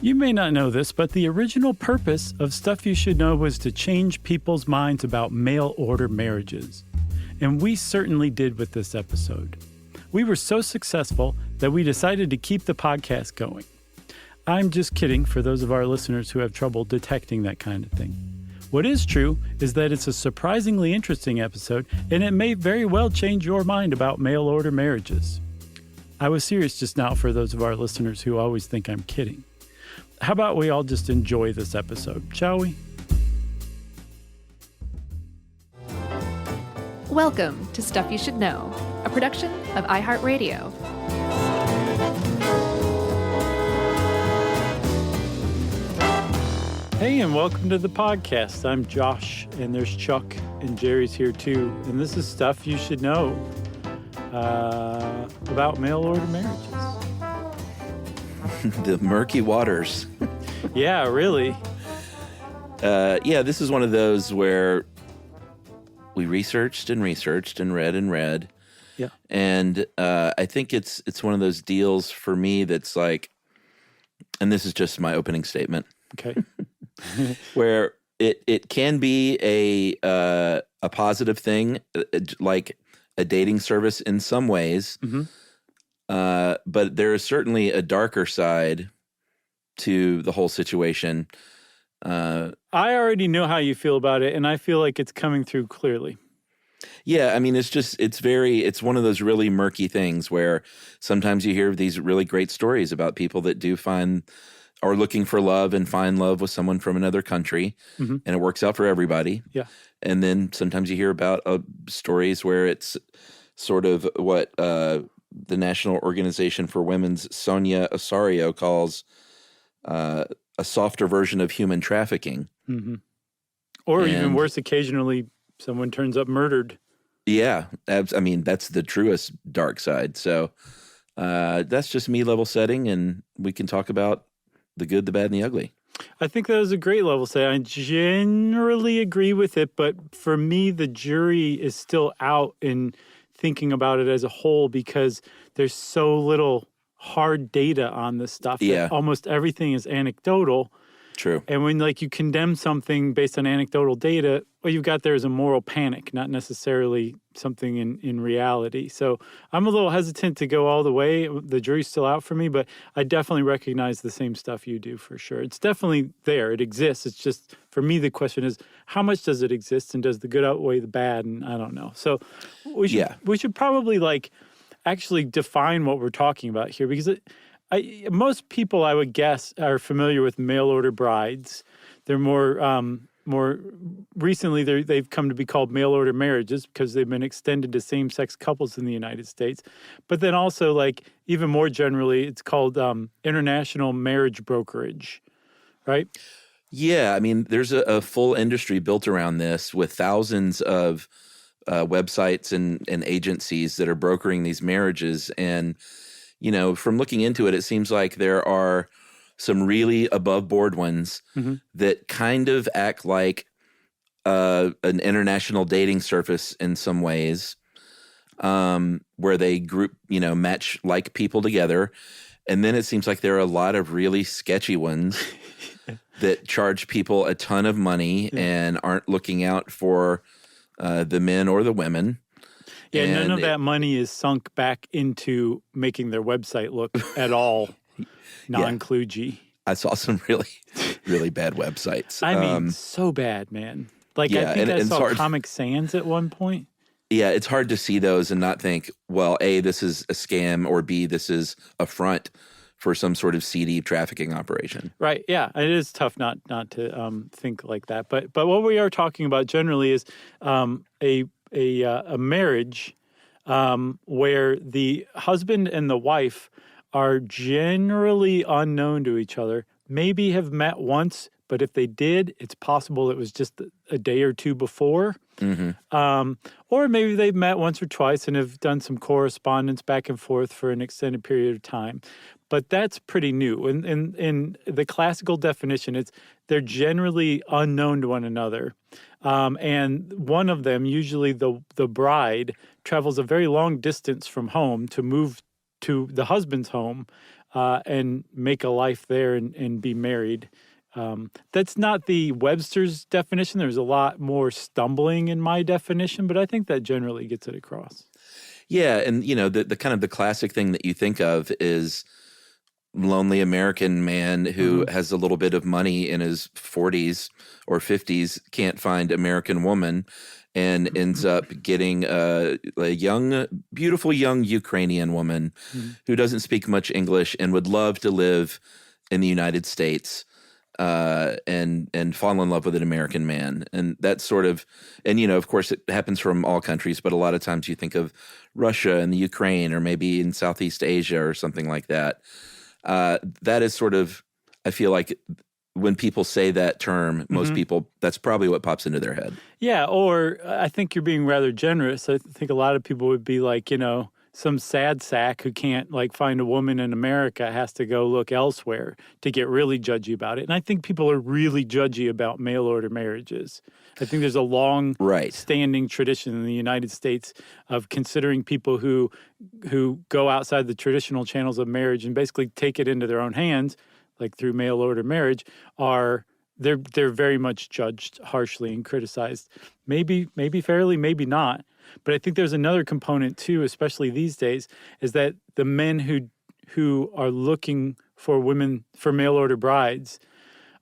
You may not know this, but the original purpose of Stuff You Should Know was to change people's minds about mail-order marriages. And we certainly did with this episode. We were so successful that we decided to keep the podcast going. I'm just kidding for those of our listeners who have trouble detecting that kind of thing. What is true is that it's a surprisingly interesting episode, and it may very well change your mind about mail-order marriages. I was serious just now for those of our listeners who always think I'm kidding. How about we all just enjoy this episode, shall we? Welcome to Stuff You Should Know, a production of iHeartRadio. Hey, and welcome to the podcast. I'm Josh, and there's Chuck, and Jerry's here too. And this is Stuff You Should Know about mail-order marriages. The murky waters. Yeah, really. This is one of those where we researched and read. Yeah. And I think it's one of those deals for me that's like, and this is just my opening statement. Okay. Where it can be a positive thing, like a dating service in some ways. Mm-hmm. But there is certainly a darker side to the whole situation. I already know how you feel about it, and I feel like it's coming through clearly. Yeah, I mean, it's one of those really murky things where sometimes you hear these really great stories about people that do are looking for love and find love with someone from another country, mm-hmm. and it works out for everybody. Yeah. And then sometimes you hear about stories where it's sort of what the National Organization for Women's Sonia Osorio calls a softer version of human trafficking. Mm-hmm. Or even worse, occasionally someone turns up murdered. Yeah. I mean, that's the truest dark side. So that's just me level setting, and we can talk about the good, the bad, and the ugly. I think that was a great level set. I generally agree with it, but for me, the jury is still out in thinking about it as a whole because there's so little hard data on this stuff. Yeah. That almost everything is anecdotal. True. And when you condemn something based on anecdotal data, what you've got there is a moral panic, not necessarily something in reality. So I'm a little hesitant to go all the way. The jury's still out for me, but I definitely recognize the same stuff you do for sure. It's definitely there. It exists. It's just, for me, the question is, how much does it exist, and does the good outweigh the bad? And I don't know. So we should probably actually define what we're talking about here, because most people, I would guess, are familiar with mail-order brides. They're more recently, they've come to be called mail-order marriages because they've been extended to same-sex couples in the United States. But then also, even more generally, it's called international marriage brokerage, right? Yeah, I mean, there's a full industry built around this with thousands of websites and agencies that are brokering these marriages. And from looking into it, it seems like there are some really above-board ones mm-hmm. that kind of act like an international dating service in some ways, where they group, match like people together. And then it seems like there are a lot of really sketchy ones that charge people a ton of money and aren't looking out for the men or the women. Yeah, and none of that money is sunk back into making their website look at all non-kludgy. I saw some really, really bad websites. I mean, so bad, man. I think I saw Comic Sans at one point. Yeah, it's hard to see those and not think, well, A, this is a scam, or B, this is a front for some sort of seedy trafficking operation. Right, yeah. It is tough not to think like that. But what we are talking about generally is a marriage where the husband and the wife are generally unknown to each other, maybe have met once, but if they did, it's possible it was just a day or two before. Mm-hmm. Or maybe they've met once or twice and have done some correspondence back and forth for an extended period of time. But that's pretty new. In the classical definition, they're generally unknown to one another. And one of them, usually the bride, travels a very long distance from home to move to the husband's home and make a life there and be married. That's not the Webster's definition. There's a lot more stumbling in my definition, but I think that generally gets it across. Yeah, and the kind of the classic thing that you think of is lonely American man who has a little bit of money in his 40s or 50s, can't find American woman, and ends up getting a young, beautiful young Ukrainian woman who doesn't speak much English and would love to live in the United States and fall in love with an American man. And that's sort of, and of course it happens from all countries, but a lot of times you think of Russia and the Ukraine, or maybe in Southeast Asia or something like that. That is sort of, I feel like when people say that term, most people, that's probably what pops into their head. Yeah, or I think you're being rather generous. I think a lot of people would be like, some sad sack who can't find a woman in America has to go look elsewhere to get really judgy about it. And I think people are really judgy about mail order marriages. I think there's a long standing tradition in the United States of considering people who go outside the traditional channels of marriage and basically take it into their own hands, like through mail order marriage, they're very much judged harshly and criticized. Maybe fairly, maybe not. But I think there's another component too, especially these days, is that the men who are looking for women, for mail order brides,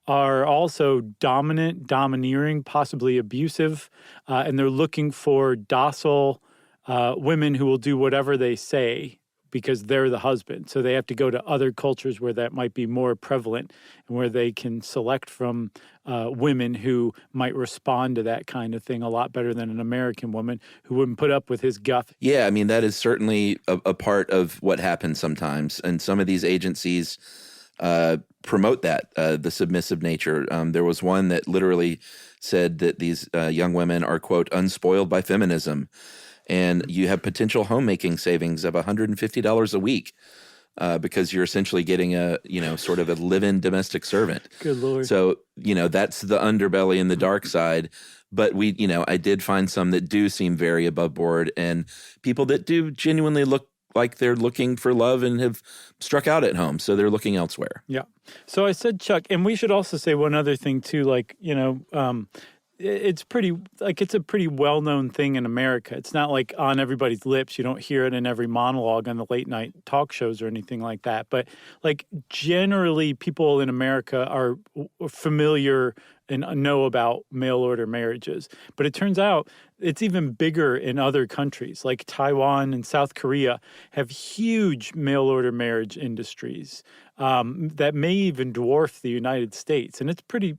are also dominant, domineering, possibly abusive, and they're looking for docile women who will do whatever they say because they're the husband. So they have to go to other cultures where that might be more prevalent and where they can select from women who might respond to that kind of thing a lot better than an American woman who wouldn't put up with his guff. Yeah, I mean, that is certainly a part of what happens sometimes. And some of these agencies promote that, the submissive nature. There was one that literally said that these young women are, quote, unspoiled by feminism. And you have potential homemaking savings of $150 a week because you're essentially getting a, sort of a live-in domestic servant. Good Lord. So, that's the underbelly and the dark side. But I did find some that do seem very above board, and people that do genuinely look like they're looking for love and have struck out at home. So they're looking elsewhere. Yeah. So I said, Chuck, and we should also say one other thing too, it's a pretty well-known thing in America. It's not like on everybody's lips. You don't hear it in every monologue on the late night talk shows or anything like that. But generally people in America are familiar and know about mail order marriages. But it turns out it's even bigger in other countries, like Taiwan and South Korea have huge mail order marriage industries that may even dwarf the United States. And it's pretty,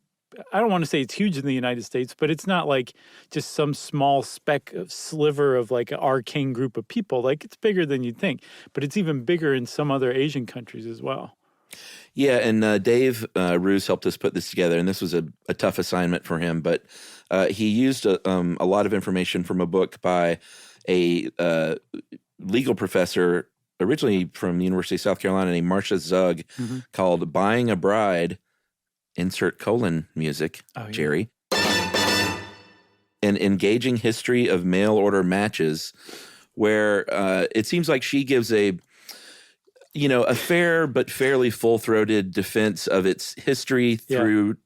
I don't want to say it's huge in the United States, but it's not like just some small sliver of an arcane group of people. It's bigger than you'd think, but it's even bigger in some other Asian countries as well. Yeah, and Dave Roos helped us put this together, and this was a tough assignment for him, but he used a lot of information from a book by a legal professor originally from the University of South Carolina named Marcia Zug called Buying a Bride, insert colon music, Jerry, an engaging history of mail order matches, where it seems like she gives a fair but fairly full-throated defense of its history through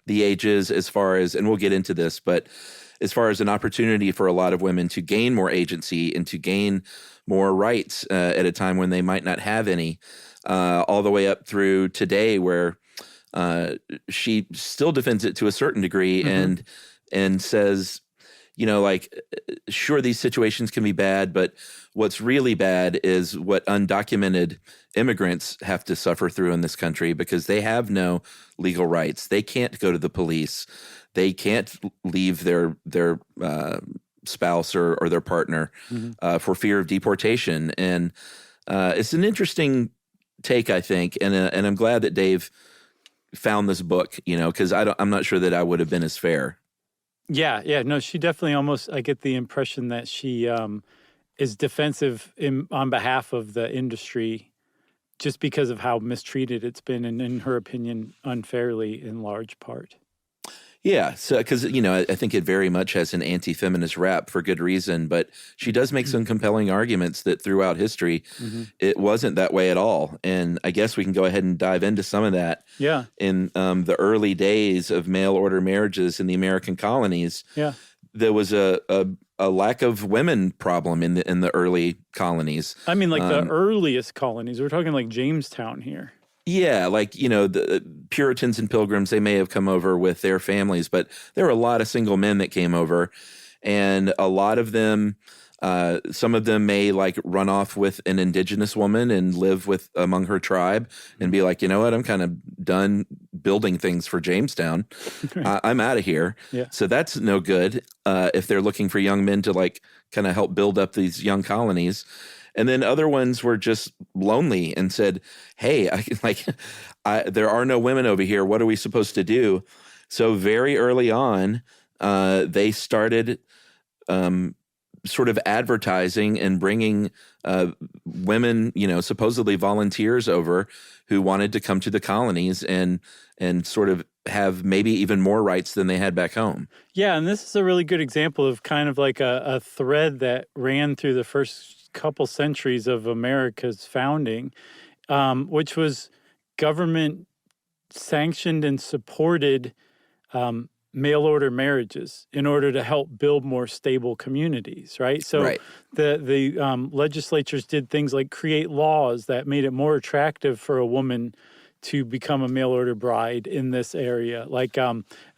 the ages, as far as, and we'll get into this, but as far as an opportunity for a lot of women to gain more agency and to gain more rights at a time when they might not have any, all the way up through today, where she still defends it to a certain degree and says, sure, these situations can be bad, but what's really bad is what undocumented immigrants have to suffer through in this country, because they have no legal rights. They can't go to the police. They can't leave their spouse or their partner for fear of deportation. And it's an interesting take, I think, and I'm glad that Dave found this book, because I'm not sure that I would have been as fair. Yeah. No, she definitely I get the impression that she is defensive on behalf of the industry just because of how mistreated it's been, and in her opinion, unfairly in large part. Yeah, so because I think it very much has an anti-feminist rap for good reason, but she does make some compelling arguments that throughout history it wasn't that way at all, and I guess we can go ahead and dive into some of that. Yeah. In the early days of mail order marriages in the American colonies, Yeah. there was a lack of women problem in the early colonies. I mean, like the earliest colonies. We're talking like Jamestown here. Yeah, like, the Puritans and Pilgrims, they may have come over with their families, but there were a lot of single men that came over, and a lot of them, some of them may like run off with an indigenous woman and live among her tribe and be like, you know what, I'm kind of done building things for Jamestown. I'm out of here. Yeah. So that's no good if they're looking for young men to like kind of help build up these young colonies. And then other ones were just lonely and said, hey, there are no women over here. What are we supposed to do? So very early on, they started sort of advertising and bringing women, supposedly volunteers over who wanted to come to the colonies and sort of have maybe even more rights than they had back home. Yeah, and this is a really good example of kind of like a thread that ran through the first couple centuries of America's founding, which was government sanctioned and supported mail order marriages in order to help build more stable communities, right? So Right. the legislatures did things like create laws that made it more attractive for a woman to become a mail order bride in this area. Like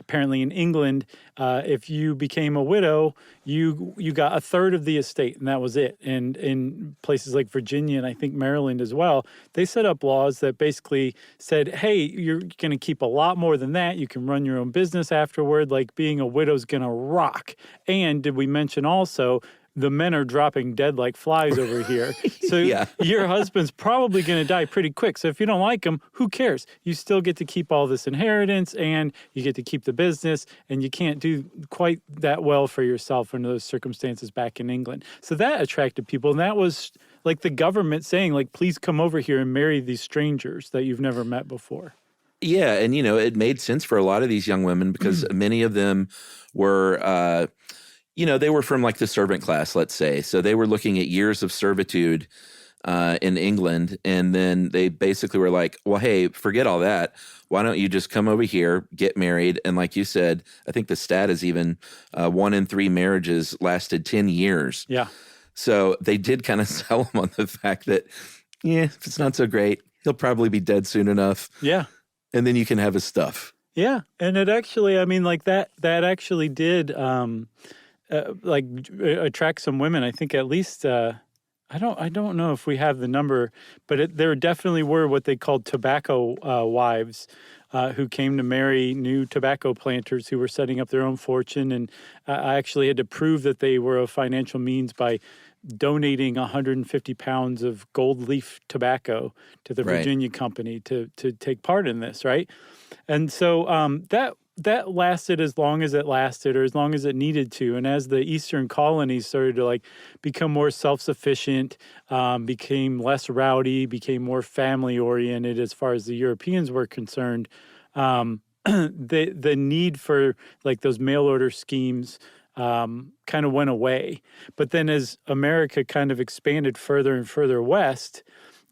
apparently in England, if you became a widow, you got a third of the estate, and that was it. And in places like Virginia and I think Maryland as well, they set up laws that basically said, hey, you're going to keep a lot more than that. You can run your own business afterward. Like being a widow's going to rock. And did we mention also, the men are dropping dead like flies over here. So Yeah. your husband's probably going to die pretty quick. So if you don't like him, who cares? You still get to keep all this inheritance, and you get to keep the business, and you can't do quite that well for yourself under those circumstances back in England. So that attracted people. And that was like the government saying, like, please come over here and marry these strangers that you've never met before. Yeah, and it made sense for a lot of these young women because many of them were they were from like the servant class, let's say. So they were looking at years of servitude in England. And then they basically were like, well, hey, forget all that. Why don't you just come over here, get married? And like you said, I think the stat is even 1 in 3 marriages lasted 10 years. Yeah. So they did kind of sell them on the fact that, if it's not so great, he'll probably be dead soon enough. Yeah. And then you can have his stuff. Yeah. And it actually, I mean, like that actually did attract some women. I think at least I don't know if we have the number, but there definitely were what they called tobacco wives who came to marry new tobacco planters who were setting up their own fortune. And I actually had to prove that they were of financial means by donating 150 pounds of gold leaf tobacco to the Right. Virginia company to take part in this, right? And so that lasted as long as it lasted, or as long as it needed to. And as the Eastern colonies started to like become more self-sufficient, became less rowdy, became more family-oriented as far as the Europeans were concerned, the need for like those mail order schemes kind of went away. But then as America kind of expanded further and further west,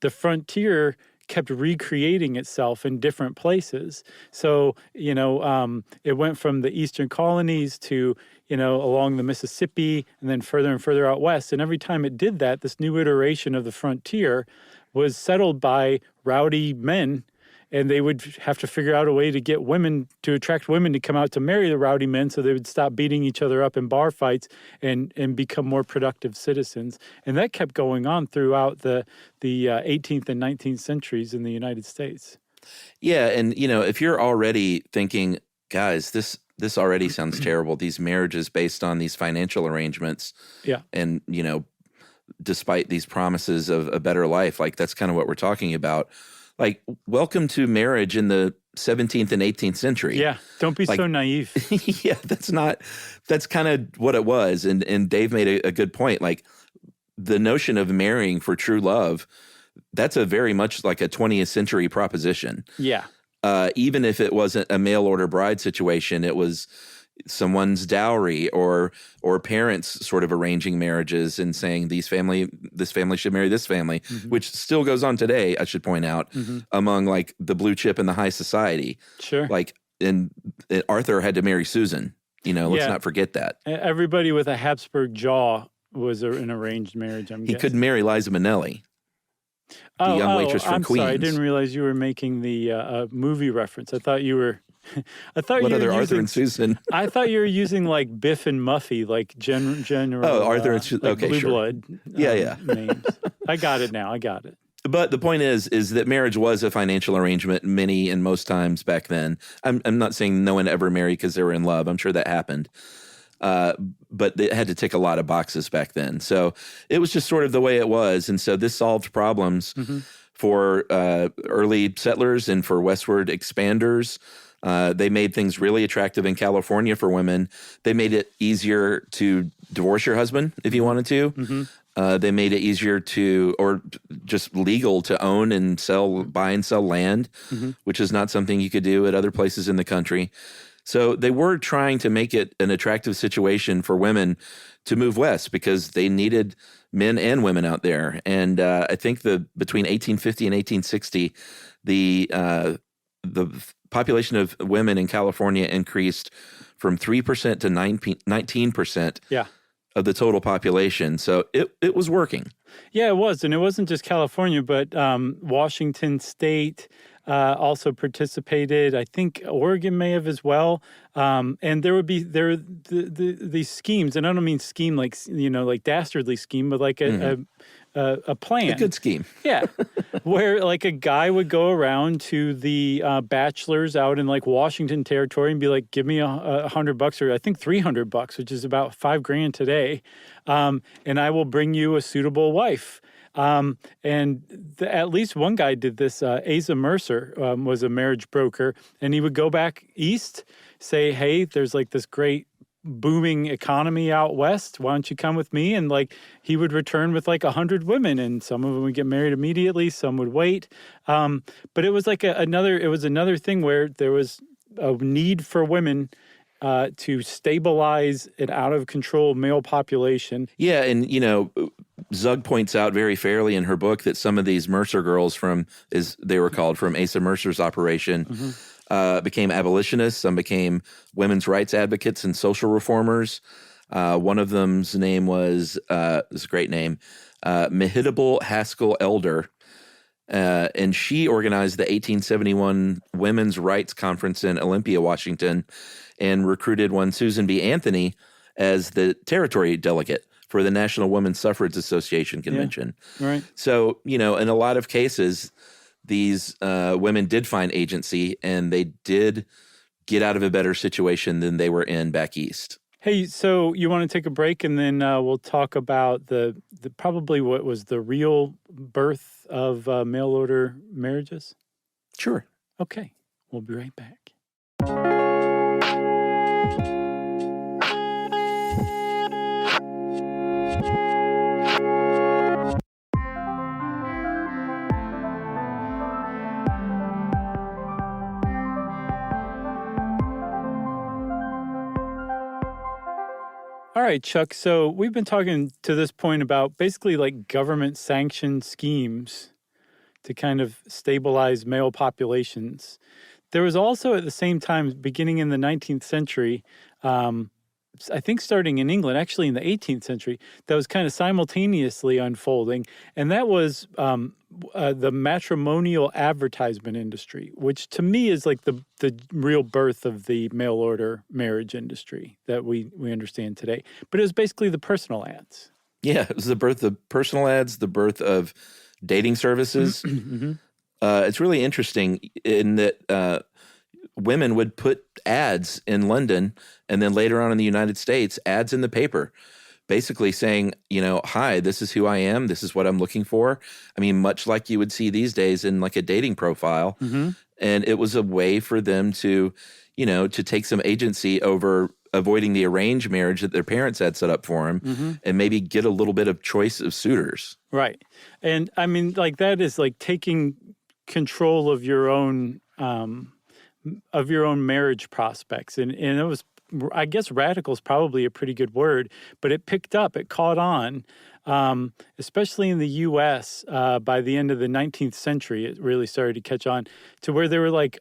the frontier kept recreating itself in different places. So, it went from the eastern colonies to, along the Mississippi, and then further and further out west. And every time it did that, this new iteration of the frontier was settled by rowdy men, and they would have to figure out a way to attract women to come out to marry the rowdy men, so they would stop beating each other up in bar fights and become more productive citizens. And that kept going on throughout the 18th and 19th centuries in the United States. Yeah, and if you're already thinking, guys, this already sounds terrible, these marriages based on these financial arrangements. Yeah. And despite these promises of a better life, like that's kind of what we're talking about. Like, welcome to marriage in the 17th and 18th century. Yeah, don't be so naive. Yeah, that's kind of what it was. And Dave made a good point. Like, the notion of marrying for true love, that's a very much like a 20th century proposition. Yeah. even if it wasn't a mail order bride situation, it was someone's dowry or parents sort of arranging marriages and saying this family should marry this family, which still goes on today, I should point out, among like the blue chip and the high society. Sure. Like, and Arthur had to marry Susan. Let's not forget that. Everybody with a Habsburg jaw was an arranged marriage, I'm guessing. He couldn't marry Liza Minnelli, the young waitress from Queens. Sorry, I didn't realize you were making the movie reference. I thought you were... What other Arthur and Susan? I thought you were using like Biff and Muffy, like general. Oh, Arthur and Susan. Like okay, Blue sure. Blood. Names. I got it now. I got it. But the point is that marriage was a financial arrangement many and most times back then. I'm not saying no one ever married because they were in love. I'm sure that happened. But it had to tick a lot of boxes back then. So it was just sort of the way it was. And so this solved problems for early settlers and for westward expanders. They made things really attractive in California for women. They made it easier to divorce your husband if you wanted to. They made it easier or just legal to own and buy and sell land, which is not something you could do at other places in the country. So they were trying to make it an attractive situation for women to move west because they needed men and women out there. And I think between 1850 and 1860, the population of women in California increased from 3% to 19% of the total population. So it was working. Yeah, it was. And it wasn't just California, but Washington State also participated. I think Oregon may have as well. And there would be these schemes, and I don't mean scheme like, like dastardly scheme, but like a plan. A good scheme. Yeah. Where like a guy would go around to the bachelors out in like Washington territory and be like, give me $100 or I think $300, which is about $5,000 today. And I will bring you a suitable wife. At least one guy did this. Asa Mercer was a marriage broker, and he would go back east, say, hey, there's like this great booming economy out west. Why don't you come with me? And like he would return with like 100 women, and some of them would get married immediately. Some would wait. But it was like another thing where there was a need for women to stabilize an out of control male population. Yeah. And, Zug points out very fairly in her book that some of these Mercer girls as they were called, from Asa Mercer's operation, became abolitionists. Some became women's rights advocates and social reformers. One of them's name was, this great name, Mehitable Haskell Elder. And she organized the 1871 Women's Rights Conference in Olympia, Washington, and recruited one Susan B. Anthony as the territory delegate for the National Women's Suffrage Association convention. Yeah, right. So, in a lot of cases, these women did find agency and they did get out of a better situation than they were in back east. Hey, so you want to take a break and then we'll talk about the probably what was the real birth of mail order marriages? Sure. Okay. We'll be right back. All right, Chuck. So we've been talking to this point about basically like government-sanctioned schemes to kind of stabilize male populations. There was also at the same time, beginning in the 19th century, I think starting in England, actually in the 18th century, that was kind of simultaneously unfolding. And that was the matrimonial advertisement industry, which to me is like the real birth of the mail order marriage industry that we understand today. But it was basically the personal ads. Yeah, it was the birth of personal ads, the birth of dating services. It's really interesting in that women would put ads in London and then later on in the United States, ads in the paper, basically saying, hi, this is who I am. This is what I'm looking for. I mean, much like you would see these days in like a dating profile. And it was a way for them to, to take some agency over avoiding the arranged marriage that their parents had set up for them and maybe get a little bit of choice of suitors. Right. And I mean, like that is like taking control of your own marriage prospects. And it was, I guess radical is probably a pretty good word, but it picked up, it caught on, especially in the U.S. By the end of the 19th century, it really started to catch on to where there were like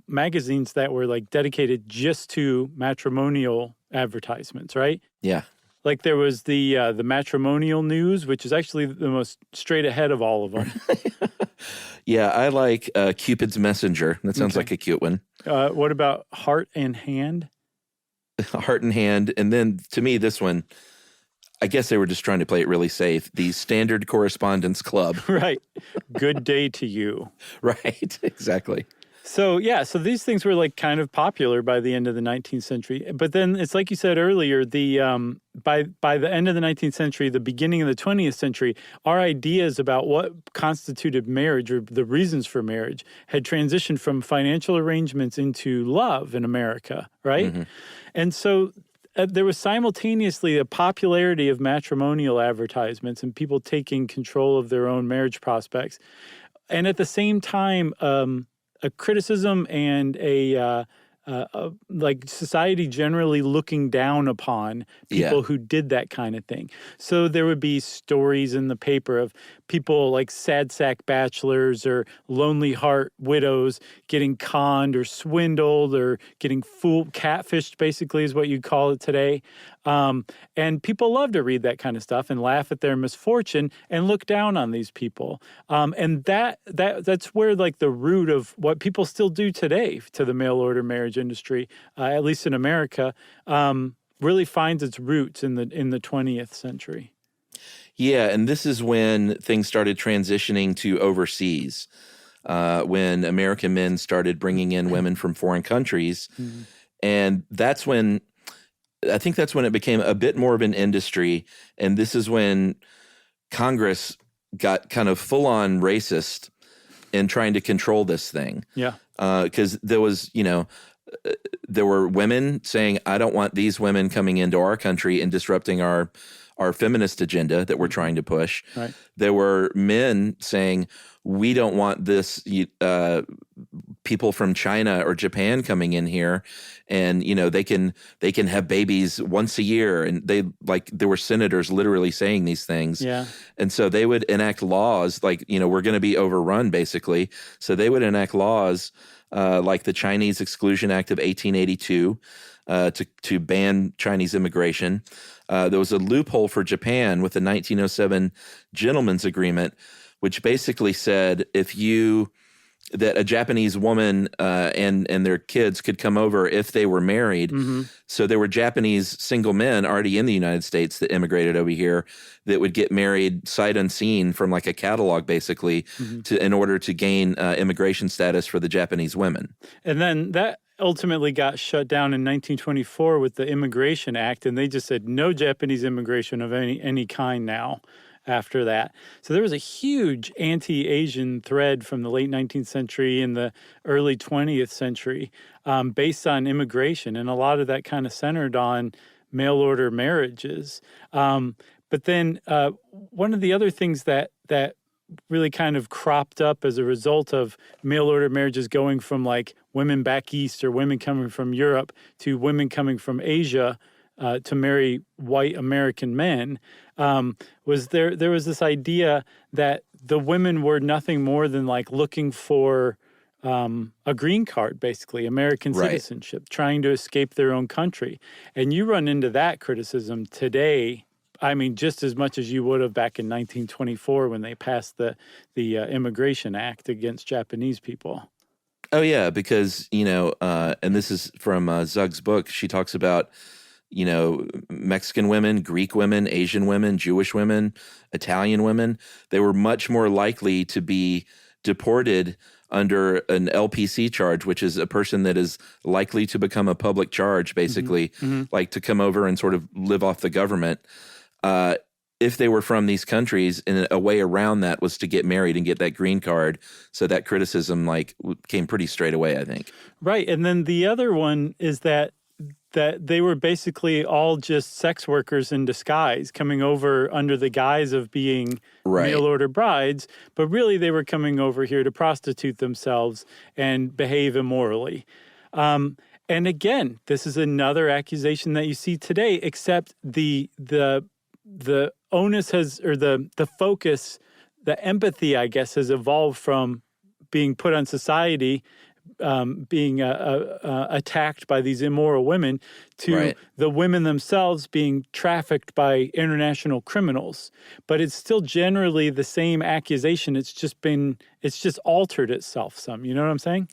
magazines that were like dedicated just to matrimonial advertisements, right? Yeah. Like there was the matrimonial news, which is actually the most straight ahead of all of them. Yeah, I like Cupid's Messenger. That sounds like a cute one. What about Heart and Hand? Heart and Hand. And then to me, this one, I guess they were just trying to play it really safe. The Standard Correspondence Club. Right. Good day to you. Right. Exactly. So, so these things were like kind of popular by the end of the 19th century. But then it's like you said earlier, the by the end of the 19th century, the beginning of the 20th century, our ideas about what constituted marriage or the reasons for marriage had transitioned from financial arrangements into love in America, right? Mm-hmm. And so there was simultaneously a popularity of matrimonial advertisements and people taking control of their own marriage prospects. And at the same time, a criticism and a like society generally looking down upon people who did that kind of thing. So there would be stories in the paper of people like sad sack bachelors or lonely heart widows getting conned or swindled or getting catfished, basically is what you'd call it today. And people love to read that kind of stuff and laugh at their misfortune and look down on these people. And that's where like the root of what people still do today to the mail order marriage industry, at least in America, really finds its roots in the 20th century. Yeah, and this is when things started transitioning to overseas, when American men started bringing in women from foreign countries. Mm-hmm. And I think that's when it became a bit more of an industry. And this is when Congress got kind of full-on racist in trying to control this thing. Yeah. Because there was, there were women saying, I don't want these women coming into our country and disrupting our feminist agenda that we're trying to push. Right. There were men saying, we don't want this people from China or Japan coming in here, and they can have babies once a year, and there were senators literally saying these things. Yeah. And so they would enact laws like, we're going to be overrun basically. So they would enact laws like the Chinese Exclusion Act of 1882 to ban Chinese immigration. There was a loophole for Japan with the 1907 Gentleman's Agreement, which basically said that a Japanese woman and their kids could come over if they were married. Mm-hmm. So there were Japanese single men already in the United States that immigrated over here that would get married sight unseen from like a catalog, basically, mm-hmm. in order to gain immigration status for the Japanese women. And then that ultimately got shut down in 1924 with the Immigration Act, and they just said no Japanese immigration of any kind now after that. So there was a huge anti-Asian thread from the late 19th century and the early 20th century based on immigration, and a lot of that kind of centered on mail-order marriages. But then one of the other things that really kind of cropped up as a result of mail-order marriages going from like women back east or women coming from Europe to women coming from Asia to marry white American men, was there was this idea that the women were nothing more than like looking for a green card, basically, American citizenship, trying to escape their own country. And you run into that criticism today, I mean, just as much as you would have back in 1924 when they passed the Immigration Act against Japanese people. Oh, yeah, because, and this is from Zug's book, she talks about, Mexican women, Greek women, Asian women, Jewish women, Italian women. They were much more likely to be deported under an LPC charge, which is a person that is likely to become a public charge, basically, like to come over and sort of live off the government. If they were from these countries, and a way around that was to get married and get that green card. So that criticism came pretty straight away, I think. Right. And then the other one is that that they were basically all just sex workers in disguise coming over under the guise of being mail order brides, but really they were coming over here to prostitute themselves and behave immorally. And again, this is another accusation that you see today, except the onus has, or the focus, the empathy, I guess, has evolved from being put on society, being attacked by these immoral women, to the women themselves being trafficked by international criminals. But it's still generally the same accusation. It's just altered itself some. You know what I'm saying?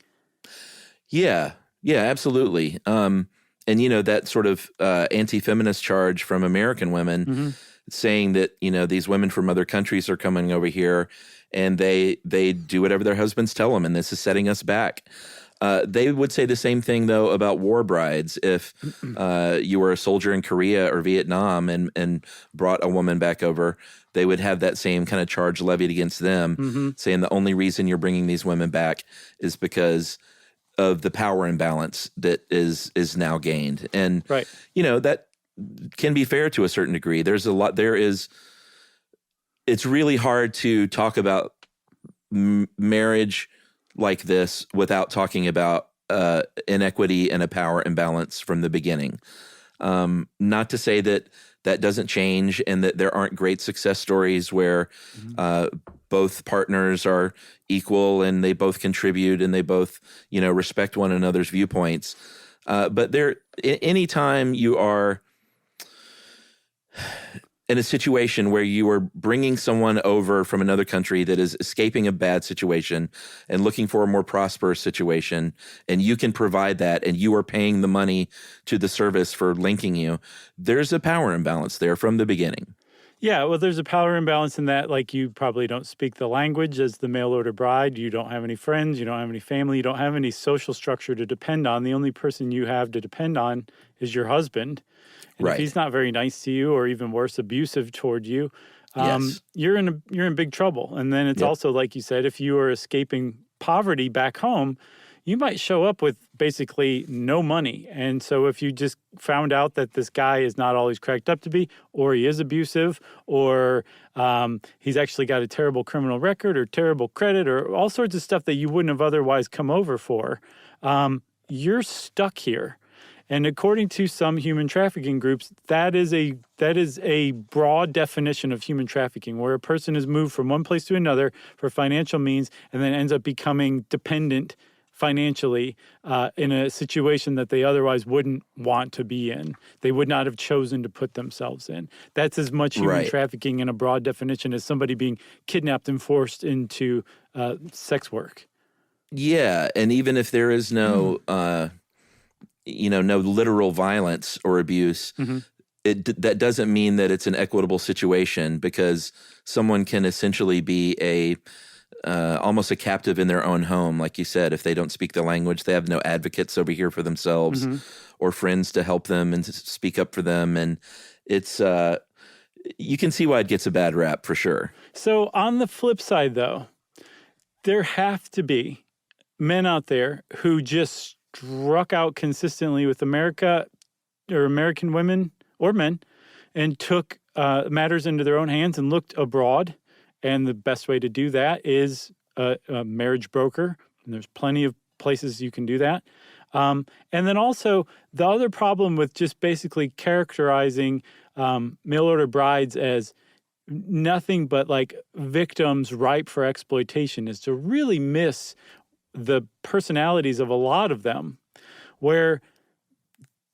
Yeah. Yeah, absolutely. And, that sort of anti-feminist charge from American women saying that, these women from other countries are coming over here and they do whatever their husbands tell them, and this is setting us back. They would say the same thing, though, about war brides. If you were a soldier in Korea or Vietnam and brought a woman back over, they would have that same kind of charge levied against them, saying the only reason you're bringing these women back is because of the power imbalance that is now gained. And, that can be fair to a certain degree. It's really hard to talk about marriage like this without talking about inequity and a power imbalance from the beginning. Not to say that doesn't change and that there aren't great success stories where both partners are equal and they both contribute and they both, respect one another's viewpoints. But anytime you are in a situation where you are bringing someone over from another country that is escaping a bad situation and looking for a more prosperous situation, and you can provide that and you are paying the money to the service for linking you, there's a power imbalance there from the beginning. Yeah, well, there's a power imbalance in that, like, you probably don't speak the language as the mail order bride. You don't have any friends. You don't have any family. You don't have any social structure to depend on. The only person you have to depend on is your husband. And if he's not very nice to you, or even worse, abusive toward you, you're in big trouble. And then it's also, like you said, if you are escaping poverty back home, you might show up with basically no money. And so if you just found out that this guy is not all he's cracked up to be, or he is abusive, or he's actually got a terrible criminal record or terrible credit or all sorts of stuff that you wouldn't have otherwise come over for, you're stuck here. And according to some human trafficking groups, that is a broad definition of human trafficking, where a person is moved from one place to another for financial means and then ends up becoming dependent financially in a situation that they otherwise wouldn't want to be in. They would not have chosen to put themselves in. That's as much human trafficking in a broad definition as somebody being kidnapped and forced into sex work. Yeah, and even if there is no no literal violence or abuse, that doesn't mean that it's an equitable situation, because someone can essentially be almost a captive in their own home. Like you said, if they don't speak the language, they have no advocates over here for themselves or friends to help them and to speak up for them. And it's, you can see why it gets a bad rap for sure. So on the flip side, though, there have to be men out there who just struck out consistently with America, or American women or men, and took matters into their own hands and looked abroad. And the best way to do that is a marriage broker. And there's plenty of places you can do that. And then also the other problem with just basically characterizing mail order brides as nothing but like victims ripe for exploitation is to really miss the personalities of a lot of them, where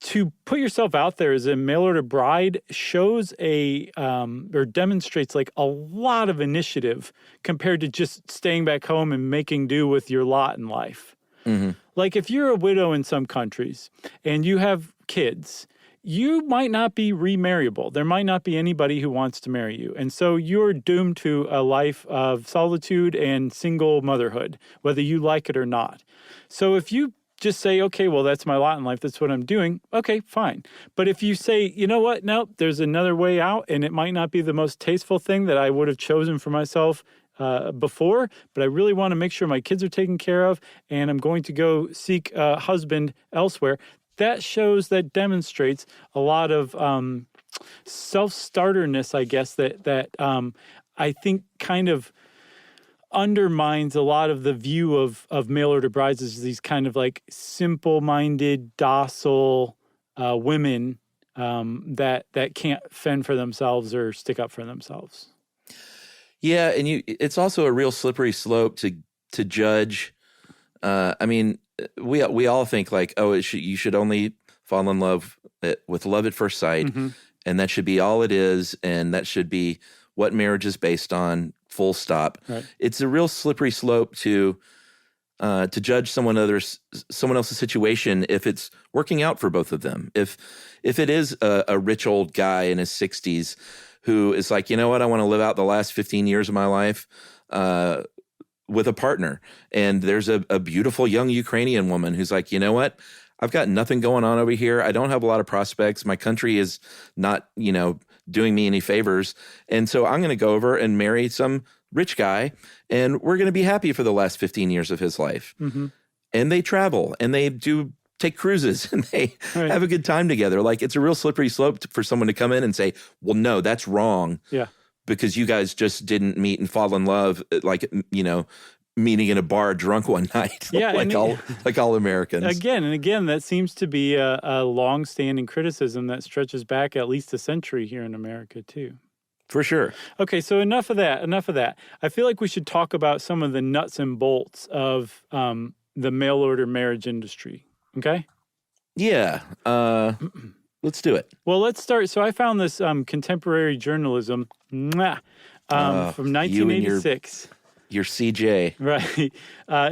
to put yourself out there as a mail order bride shows or demonstrates like a lot of initiative compared to just staying back home and making do with your lot in life. Like if you're a widow in some countries and you have kids, you might not be remarriable. There might not be anybody who wants to marry you. And so you're doomed to a life of solitude and single motherhood, whether you like it or not. So if you just say, okay, well, that's my lot in life, that's what I'm doing, okay, fine. But if you say, you know what, no, there's another way out, and it might not be the most tasteful thing that I would have chosen for myself before, but I really want to make sure my kids are taken care of, and I'm going to go seek a husband elsewhere, that demonstrates a lot of self-starterness, I guess, that I think kind of undermines a lot of the view of mail order brides as these kind of like simple-minded, docile women that can't fend for themselves or stick up for themselves. Yeah, and it's also a real slippery slope to judge. I mean, we all think like, oh, you should only fall in love with love at first sight, and that should be all it is, and that should be what marriage is based on. Full stop. Right. It's a real slippery slope to judge someone else's situation if it's working out for both of them. If it is a rich old guy in his 60s who is like, you know what, I want to live out the last 15 years of my life with a partner, and there's a beautiful young Ukrainian woman who's like, you know what, I've got nothing going on over here. I don't have a lot of prospects. My country is not, doing me any favors. And so I'm going to go over and marry some rich guy, and we're going to be happy for the last 15 years of his life. And they travel, and they take cruises, and they have a good time together. Like, it's a real slippery slope for someone to come in and say, well, no, that's wrong. Yeah. Because you guys just didn't meet and fall in love, like, meeting in a bar drunk one night, like all Americans. Again, that seems to be a long-standing criticism that stretches back at least a century here in America, too. For sure. Okay, so enough of that. I feel like we should talk about some of the nuts and bolts of the mail-order marriage industry, okay? Yeah, let's do it. Well, let's start. So I found this contemporary journalism from 1986. Your CJ. Right.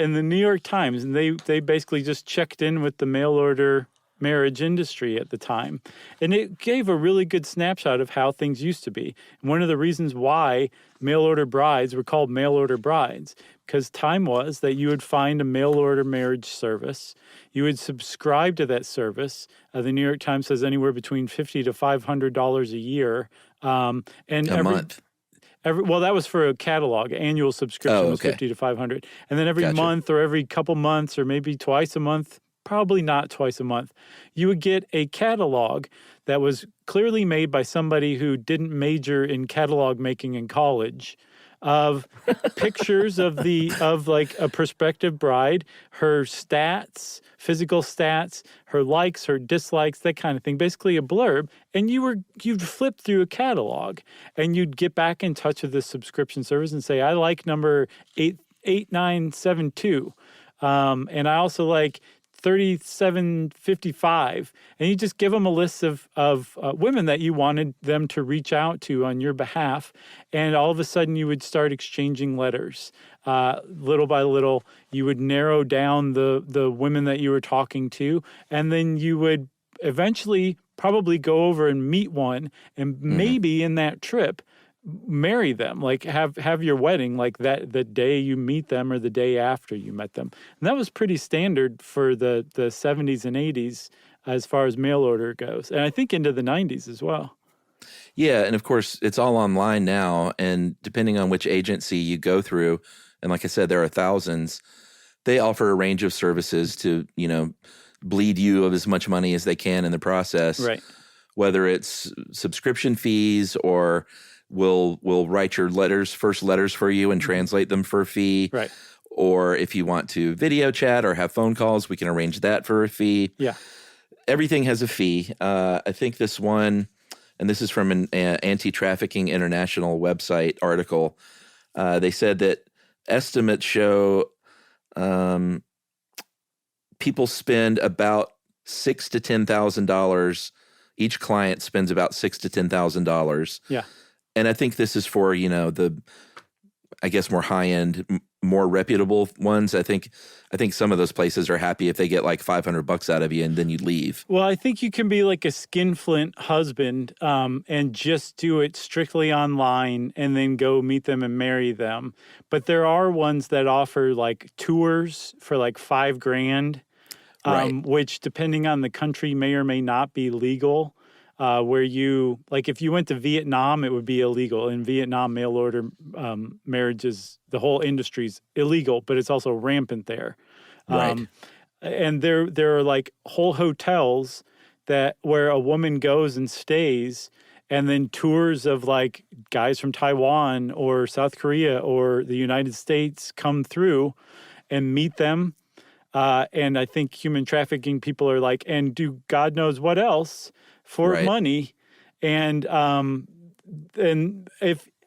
In the New York Times. And they basically just checked in with the mail order marriage industry at the time. And it gave a really good snapshot of how things used to be. And one of the reasons why mail order brides were called mail order brides, because time was that you would find a mail order marriage service. You would subscribe to that service. The New York Times says anywhere between $50 to $500 a year. And a month. Well, that was for a catalog. Annual subscription was $50 to $500, and then every month or every couple months or maybe twice a month, probably not twice a month, you would get a catalog that was clearly made by somebody who didn't major in catalog making in college, of pictures of like a prospective bride, her stats, physical stats, her likes, her dislikes, that kind of thing, basically a blurb. And you'd flip through a catalog and you'd get back in touch with the subscription service and say, I like number 8972. And I also like 3755, and you just give them a list of women that you wanted them to reach out to on your behalf, and all of a sudden you would start exchanging letters. Little by little, you would narrow down the women that you were talking to, and then you would eventually probably go over and meet one, and maybe in that trip marry them, like have your wedding like that the day you meet them or the day after you met them. And that was pretty standard for the 70s and 80s as far as mail order goes, and I think into the 90s as well. Yeah, and of course it's all online now, and depending on which agency you go through, and like I said, there are thousands, they offer a range of services to bleed you of as much money as they can in the process, right? Whether it's subscription fees or we'll write your first letters for you and translate them for a fee. Right. Or if you want to video chat or have phone calls, we can arrange that for a fee. Yeah. Everything has a fee. I think this one, and this is from an Anti-Trafficking International website article, they said that estimates show people spend about $6,000 to $10,000. Each client spends about $6,000 to $10,000. Yeah. And I think this is for, the, I guess, more high-end, more reputable ones. I think some of those places are happy if they get like $500 out of you and then you leave. Well, I think you can be like a skinflint husband and just do it strictly online and then go meet them and marry them. But there are ones that offer like tours for like $5,000, right, which depending on the country may or may not be legal. Where you, like if you went to Vietnam, it would be illegal. In Vietnam, mail order marriages, the whole industry's illegal, but it's also rampant there. Right. and there are like whole hotels where a woman goes and stays, and then tours of like guys from Taiwan or South Korea or the United States come through and meet them. And I think human trafficking people are like, and do God knows what else for Right. money. And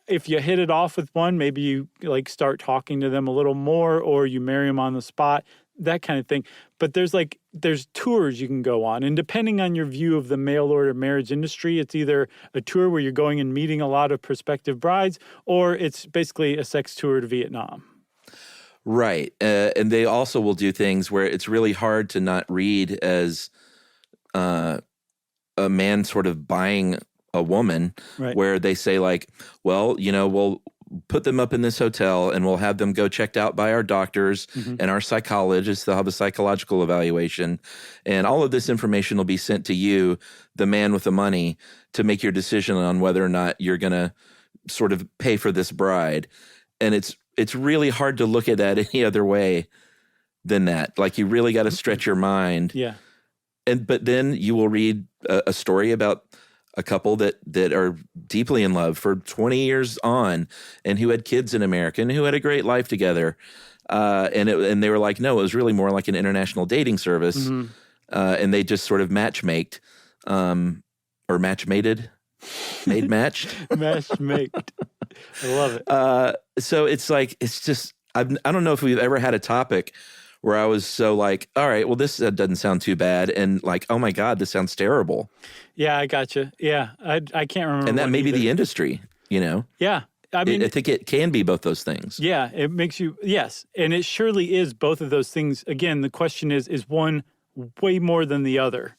if you hit it off with one, maybe you like start talking to them a little more, or you marry them on the spot, that kind of thing. But there's tours you can go on. And depending on your view of the mail order marriage industry, it's either a tour where you're going and meeting a lot of prospective brides, or it's basically a sex tour to Vietnam. Right. And they also will do things where it's really hard to not read as a man sort of buying a woman, Right. where they say like, well, we'll put them up in this hotel and we'll have them go checked out by our doctors and our psychologists. They'll have a psychological evaluation, and all of this information will be sent to you, the man with the money, to make your decision on whether or not you're going to sort of pay for this bride. And it's really hard to look at that any other way than that. Like, you really got to stretch your mind. Yeah. But then you will read a story about a couple that are deeply in love for 20 years on, and who had kids in America and who had a great life together. And they were like, no, it was really more like an international dating service. And they just sort of matchmaked, or matchmated, made matched. Matchmaked. I love it. So it's like, it's just, I don't know if we've ever had a topic where I was so like, all right, well, this doesn't sound too bad, and like, oh my God, this sounds terrible. Yeah, I gotcha. Yeah, I can't remember. And that may be the industry, Yeah, I mean, I think it can be both those things. Yeah, it makes you, yes, and it surely is both of those things. Again, the question is one way more than the other?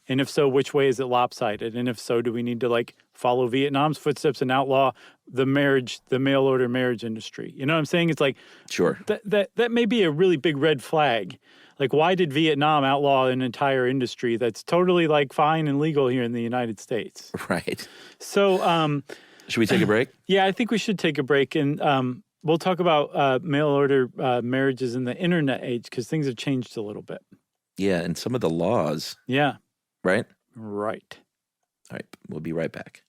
And if so, which way is it lopsided? And if so, do we need to like follow Vietnam's footsteps and outlaw the mail order marriage industry? You know what I'm saying? It's like, Sure. That may be a really big red flag. Like, why did Vietnam outlaw an entire industry that's totally like fine and legal here in the United States? Right. So, should we take a break? Yeah, I think we should take a break, and we'll talk about mail order marriages in the internet age, because things have changed a little bit. Yeah, and some of the laws. Yeah. Right? Right. All right, we'll be right back.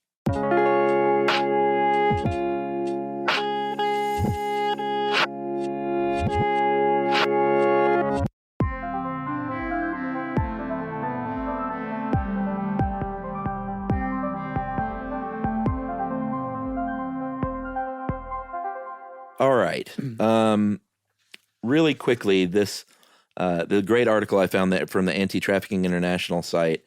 All right. Really quickly, the great article I found that from the Anti-Trafficking International site,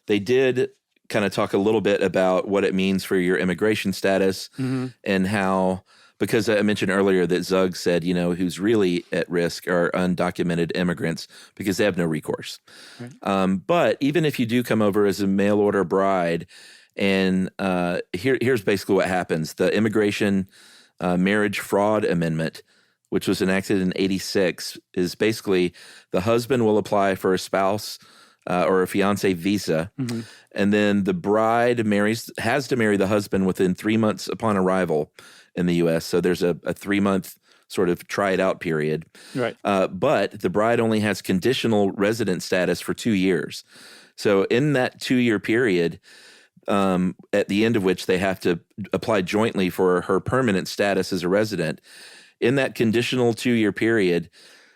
they did kind of talk a little bit about what it means for your immigration status and how, because I mentioned earlier that Zug said, who's really at risk are undocumented immigrants because they have no recourse. Right. But even if you do come over as a mail order bride, and here's basically what happens. The Immigration Marriage Fraud Amendment, which was enacted in 1986, is basically the husband will apply for a spouse or a fiance visa, and then the bride has to marry the husband within 3 months upon arrival in the U.S. So there's a 3-month sort of try it out period. Right. But the bride only has conditional resident status for 2 years. So in that 2-year period, at the end of which they have to apply jointly for her permanent status as a resident, in that conditional 2-year period,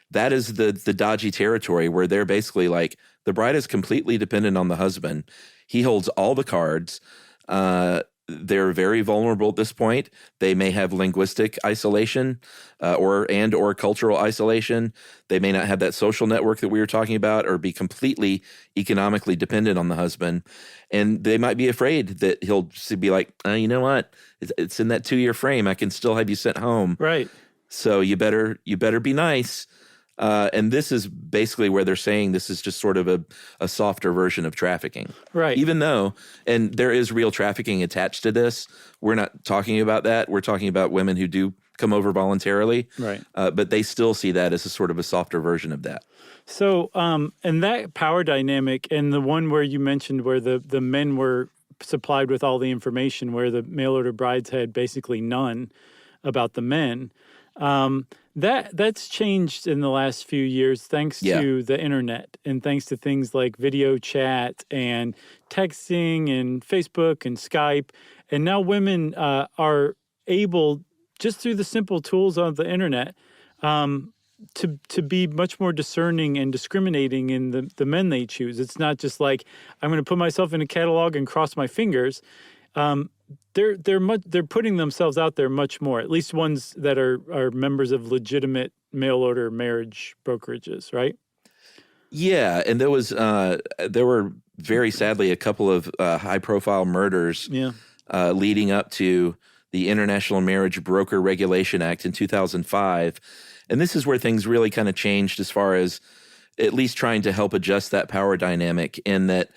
that is the dodgy territory where they're basically like, the bride is completely dependent on the husband. He holds all the cards. They're very vulnerable at this point. They may have linguistic isolation or cultural isolation. They may not have that social network that we were talking about, or be completely economically dependent on the husband. And they might be afraid that he'll be like, you know what? It's in that 2-year frame. I can still have you sent home. Right. So you better be nice. And this is basically where they're saying this is just sort of a softer version of trafficking. Right. Even though, and there is real trafficking attached to this, we're not talking about that. We're talking about women who do come over voluntarily. Right. But they still see that as a sort of a softer version of that. So, and that power dynamic, and the one where you mentioned where the men were supplied with all the information, where the mail order brides had basically none about the men, That's changed in the last few years thanks Yeah. to the internet and thanks to things like video chat and texting and Facebook and Skype. And now women are able, just through the simple tools of the internet, to be much more discerning and discriminating in the men they choose. It's not just like, I'm going to put myself in a catalog and cross my fingers. They're putting themselves out there much more, at least ones that are members of legitimate mail order marriage brokerages, right? Yeah, and there were very sadly a couple of high profile murders leading up to the International Marriage Broker Regulation Act in 2005. And this is where things really kind of changed as far as at least trying to help adjust that power dynamic, in that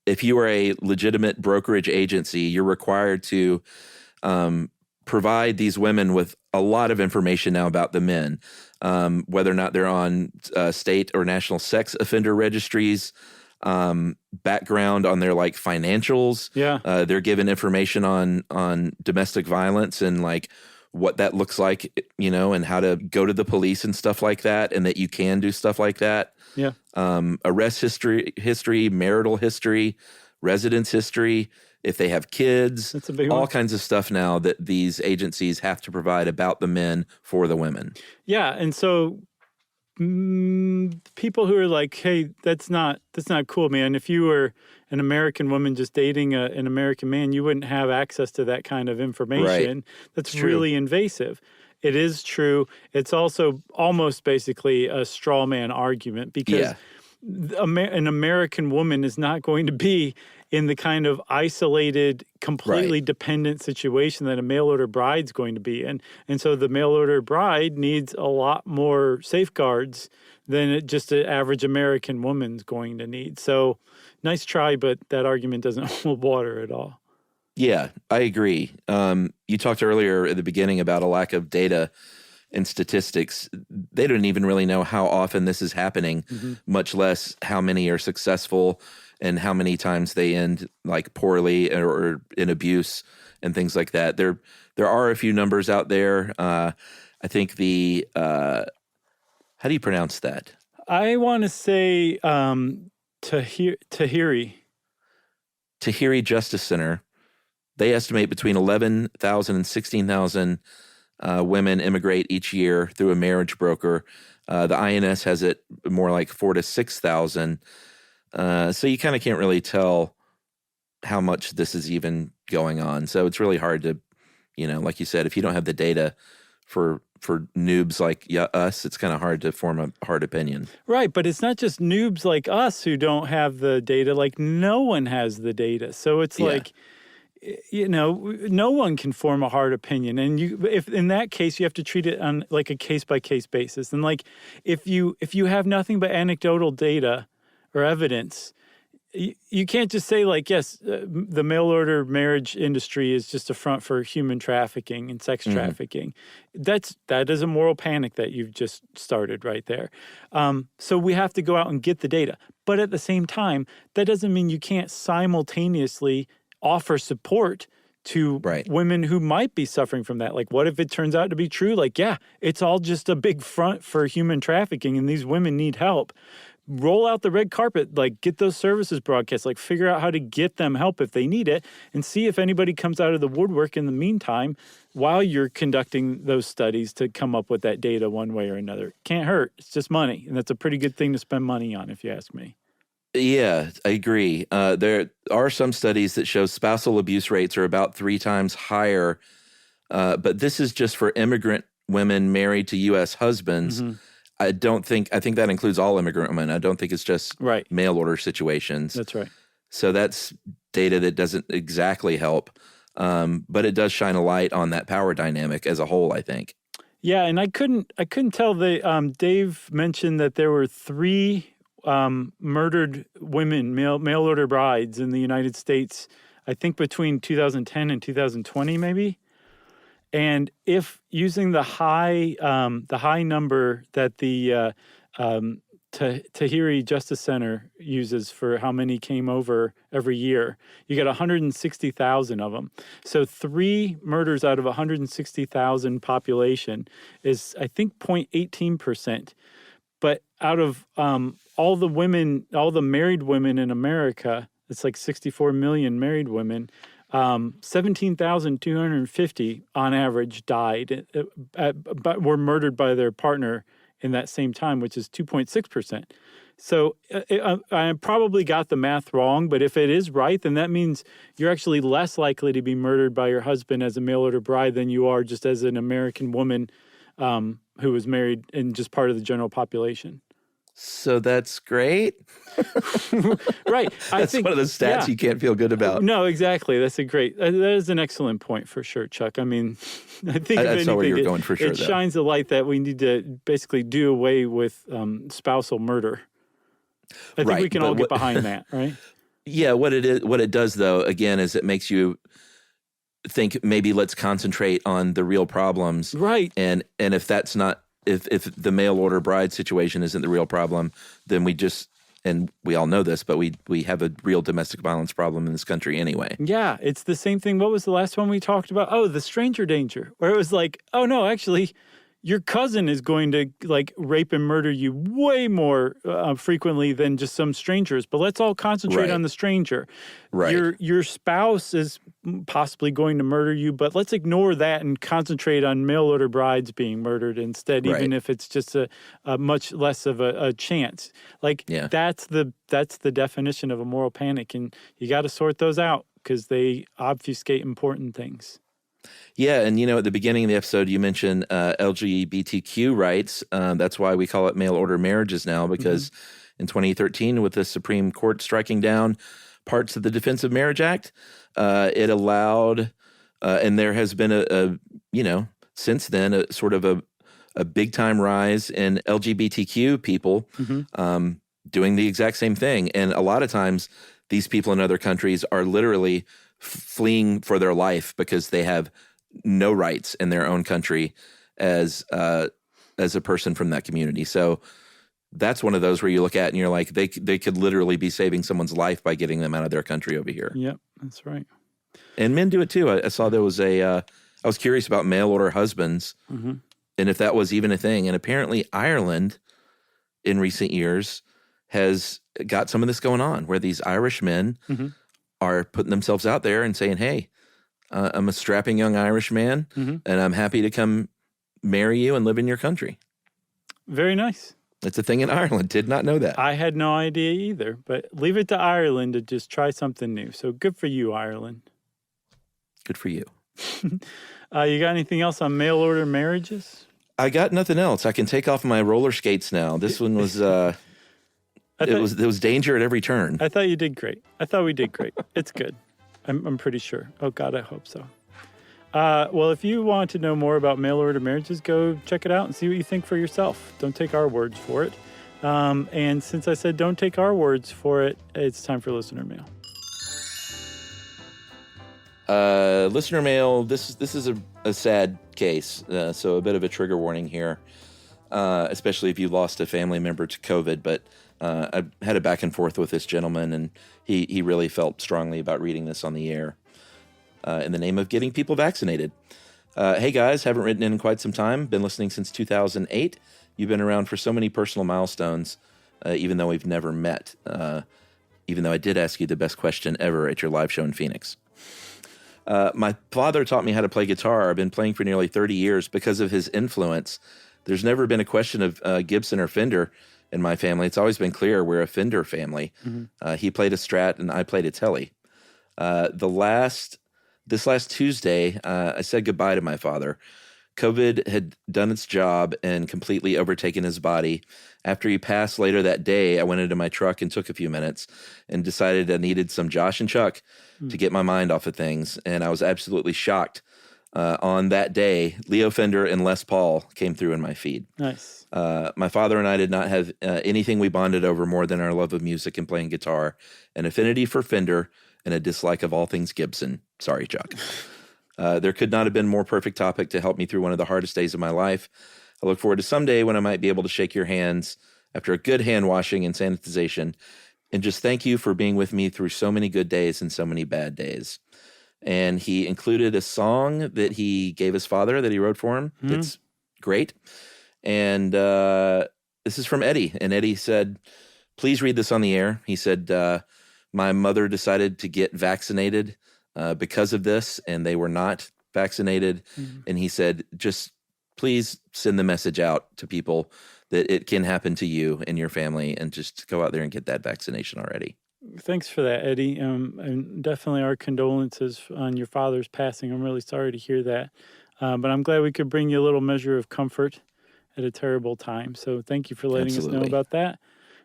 if you are a legitimate brokerage agency, you're required to provide these women with a lot of information now about the men, whether or not they're on state or national sex offender registries, background on their like financials. Yeah. They're given information on domestic violence and like what that looks like, and how to go to the police and stuff like that, and that you can do stuff like that. Yeah. Arrest history, marital history, residence history, if they have kids, That's a big all one. kinds of stuff now that these agencies have to provide about the men for the women. Yeah. And so people who are like, hey, that's not cool, man. If you were an American woman just dating an American man, you wouldn't have access to that kind of information. Right. That's really invasive. It is true. It's also almost basically a straw man argument, because an American woman is not going to be in the kind of isolated, completely dependent situation that a mail order bride's going to be in. And so the mail order bride needs a lot more safeguards than just an average American woman's going to need. So nice try, but that argument doesn't hold water at all. Yeah, I agree. You talked earlier at the beginning about a lack of data and statistics. They don't even really know how often this is happening, much less how many are successful and how many times they end like poorly or in abuse and things like that. There are a few numbers out there. I think how do you pronounce that? I want to say Tahiri Justice Center. They estimate between 11,000 and 16,000 women immigrate each year through a marriage broker. The INS has it more like 4,000 to 6,000. So you kind of can't really tell how much this is even going on. So it's really hard to, like you said, if you don't have the data for noobs like us, it's kind of hard to form a hard opinion. Right, but it's not just noobs like us who don't have the data. Like, no one has the data. So it's like, no one can form a hard opinion. And if in that case, you have to treat it on like a case-by-case basis. And like, if you have nothing but anecdotal data or evidence, you can't just say like, yes, the mail order marriage industry is just a front for human trafficking and sex trafficking. That is a moral panic that you've just started right there. So we have to go out and get the data. But at the same time, that doesn't mean you can't simultaneously offer support to women who might be suffering from that. Like, what if it turns out to be true? Like, yeah, it's all just a big front for human trafficking and these women need help. Roll out the red carpet, like get those services broadcast, like figure out how to get them help if they need it, and see if anybody comes out of the woodwork in the meantime while you're conducting those studies to come up with that data one way or another. Can't hurt. It's just money. And that's a pretty good thing to spend money on, if you ask me. Yeah, I agree. There are some studies that show spousal abuse rates are about 3 times higher, but this is just for immigrant women married to U.S. husbands. I think that includes all immigrant women. I don't think it's just mail order situations. That's right. So that's data that doesn't exactly help, but it does shine a light on that power dynamic as a whole, I think. Yeah, and I couldn't tell. Dave mentioned that there were 3 murdered women, mail order brides in the United States, I think between 2010 and 2020 maybe. And if using the high number that the Tahiri Justice Center uses for how many came over every year. You get 160,000 of them. So 3 murders out of 160,000 population is, I think, 0.18%. But out of all the married women in America, it's like 64 million married women, 17,250 on average died, but were murdered by their partner in that same time, which is 2.6%. So I probably got the math wrong, but if it is right, then that means you're actually less likely to be murdered by your husband as a mail order bride than you are just as an American woman who was married and just part of the general population. So that's great. Right. That's one of those stats you can't feel good about. No, exactly. That is an excellent point for sure, Chuck. I mean, I think I saw where you're going for sure. It shines a light that we need to basically do away with spousal murder. I think we can all get behind that, right? Yeah. What it does though, again, is it makes you think maybe let's concentrate on the real problems. Right. And if that's not, if the mail order bride situation isn't the real problem, then we just, and we all know this, but we have a real domestic violence problem in this country anyway. Yeah, it's the same thing. What was the last one we talked about? Oh, the stranger danger, where it was like, oh no, actually, your cousin is going to like rape and murder you way more frequently than just some strangers. But let's all concentrate on the stranger. Right. Your spouse is possibly going to murder you, but let's ignore that and concentrate on mail order brides being murdered instead, even if it's just a much less of a chance. Like that's the definition of a moral panic, and you got to sort those out because they obfuscate important things. Yeah, and at the beginning of the episode, you mentioned LGBTQ rights. That's why we call it mail order marriages now, because in 2013, with the Supreme Court striking down parts of the Defense of Marriage Act, it allowed, and there has been since then, a sort of a big time rise in LGBTQ people doing the exact same thing. And a lot of times, these people in other countries are literally fleeing for their life because they have no rights in their own country as a person from that community. So that's one of those where you look at and you're like, they could literally be saving someone's life by getting them out of their country over here. Yep, that's right. And men do it too. I saw there was I was curious about mail order husbands and if that was even a thing. And apparently Ireland in recent years has got some of this going on where these Irish men are putting themselves out there and saying, hey, I'm a strapping young Irish man, and I'm happy to come marry you and live in your country. Very nice. It's a thing in Ireland. Did not know that. I had no idea either, but leave it to Ireland to just try something new. So good for you, Ireland. Good for you. You got anything else on mail order marriages? I got nothing else. I can take off my roller skates now. This one was... There was danger at every turn. I thought you did great. I thought we did great. It's good. I'm pretty sure. Oh, God, I hope so. Well, if you want to know more about mail order marriages, go check it out and see what you think for yourself. Don't take our words for it. And since I said don't take our words for it, it's time for listener mail. Listener mail, this is a sad case, so a bit of a trigger warning here, especially if you lost a family member to COVID, but I had a back and forth with this gentleman, and he really felt strongly about reading this on the air in the name of getting people vaccinated. Hey guys, haven't written in quite some time. Been listening since 2008. You've been around for so many personal milestones, even though we've never met. Even though I did ask you the best question ever at your live show in Phoenix. My father taught me how to play guitar. I've been playing for nearly 30 years because of his influence. There's never been a question of Gibson or Fender in my family. It's always been clear we're a Fender family. He played a Strat and I played a Tele. This last Tuesday, I said goodbye to my father. COVID had done its job and completely overtaken his body. After he passed later that day, I went into my truck and took a few minutes and decided I needed some Josh and Chuck to get my mind off of things. And I was absolutely shocked. On that day, Leo Fender and Les Paul came through in my feed. Nice. My father and I did not have anything we bonded over more than our love of music and playing guitar, an affinity for Fender, and a dislike of all things Gibson. Sorry, Chuck. There could not have been a more perfect topic to help me through one of the hardest days of my life. I look forward to someday when I might be able to shake your hands after a good hand washing and sanitization. And just thank you for being with me through so many good days and so many bad days. And he included a song that he gave his father that he wrote for him. That's great. And this is from Eddie. And Eddie said, please read this on the air. He said, my mother decided to get vaccinated because of this, and they were not vaccinated. And he said, just please send the message out to people that it can happen to you and your family, and just go out there and get that vaccination already. Thanks for that, Eddie. And definitely our condolences on your father's passing. I'm really sorry to hear that. But I'm glad we could bring you a little measure of comfort at a terrible time. So thank you for letting us know about that.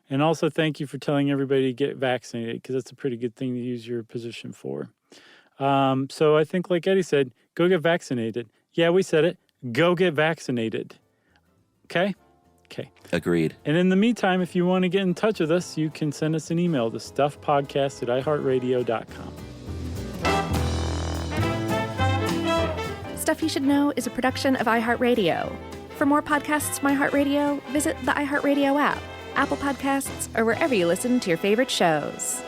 And also thank you for telling everybody to get vaccinated, because that's a pretty good thing to use your position for. So I think, like Eddie said, go get vaccinated. Yeah, we said it. Go get vaccinated. Okay? Okay. Agreed. And in the meantime, if you want to get in touch with us, you can send us an email to stuffpodcast@iheartradio.com. Stuff You Should Know is a production of iHeartRadio. For more podcasts from iHeartRadio, visit the iHeartRadio app, Apple Podcasts, or wherever you listen to your favorite shows.